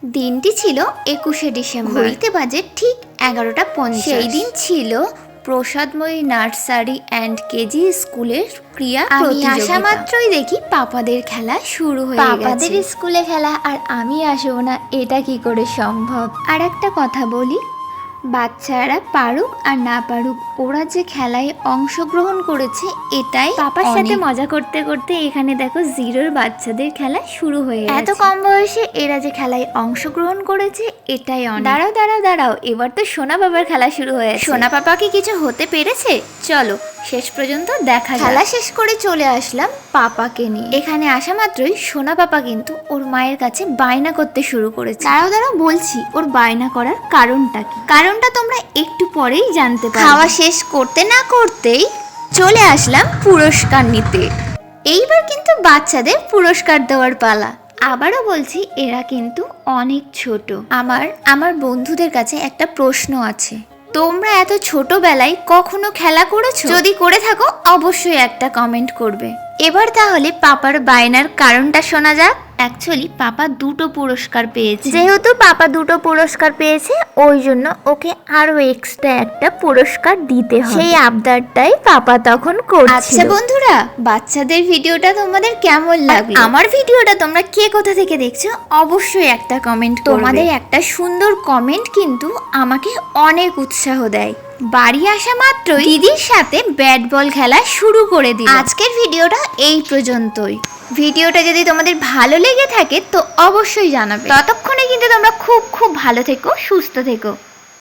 দিনটি ছিল ২১শে ডিসেম্বর, ঘড়িতে বাজে ঠিক ১১টা ৫০। সেই দিন ছিল প্রসাদময়ী নার্সারি অ্যান্ড কেজি স্কুলের ক্রীড়া প্রতিযোগিতা। আমি আসা মাত্রই দেখি পাপাদের খেলা শুরু হয়ে গেছে। পাপাদের স্কুলে খেলা আর আমি আসবো না, এটা কি করে সম্ভব? আর একটা কথা বলি, বাচ্চারা পারুক আর না পারুক, ওরা যে খেলায় অংশগ্রহণ করেছে এটাই পাপার সাথে মজা করতে করতে এখানে দেখো জিরোর বাচ্চাদের খেলা শুরু হয়ে গেছে। এত কম বয়সে এরা যে খেলায় অংশগ্রহণ করেছে এটাই অনেক। দাঁড়াও দাঁড়াও দাঁড়াও, এবার তো সোনা পাপার খেলা শুরু হয়েছে। সোনা পাপা কি কিছু হতে পেরেছে? চলো শেষ পর্যন্ত দেখা। খেলা শেষ করে চলে আসলাম পাপাকে নিয়ে। এখানে আসা মাত্রই সোনা পাপা কিন্তু ওর মায়ের কাছে বায়না করতে শুরু করেছে। দাঁড়াও দাঁড়াও বলছি, ওর বায়না করার কারণটা কি? কারণটা তোমরা একটু পরেই জানতে পারবে। খাওয়া শেষ করতে না করতেই চলে আসলাম পুরস্কার নিতে। এইবার কিন্তু বাচ্চাদের পুরস্কার দেওয়ার পালা। আবারও বলছি, এরা কিন্তু অনেক ছোট। আমার বন্ধুদের কাছে একটা প্রশ্ন আছে, তোমরা এত ছোটবেলায় কখনো খেলা করেছো? যদি করে থাকো অবশ্যই একটা কমেন্ট করবে। এবার তাহলে পাপার বায়নার কারণটা শোনা যাক। অ্যাকচুয়ালি পাপা দুটো পুরস্কার পেয়েছে, যেহেতু পাপা দুটো পুরস্কার পেয়েছে ওই জন্য ওকে আরো এক্সট্রা একটা পুরস্কার দিতে হবে। সেই আবদারটাই পাপা তখন করছিল। আচ্ছা বন্ধুরা, বাচ্চাদের ভিডিওটা তোমাদের কেমন লাগলো? আমার ভিডিওটা তোমরা কে কোথা থেকে দেখছো অবশ্যই একটা কমেন্ট করবে। তোমাদের একটা সুন্দর কমেন্ট কিন্তু আমাকে অনেক উৎসাহ দেয়। বাড়ি আসা মাত্রই দিদির সাথে ব্যাট বল খেলা শুরু করে দিল। আজকের ভিডিওটা এই পর্যন্তই। ভিডিওটা যদি তোমাদের ভালো লেগে থাকে তো অবশ্যই জানাবে। ততক্ষণে কিন্তু তোমরা খুব খুব ভালো থেকো, সুস্থ থেকো।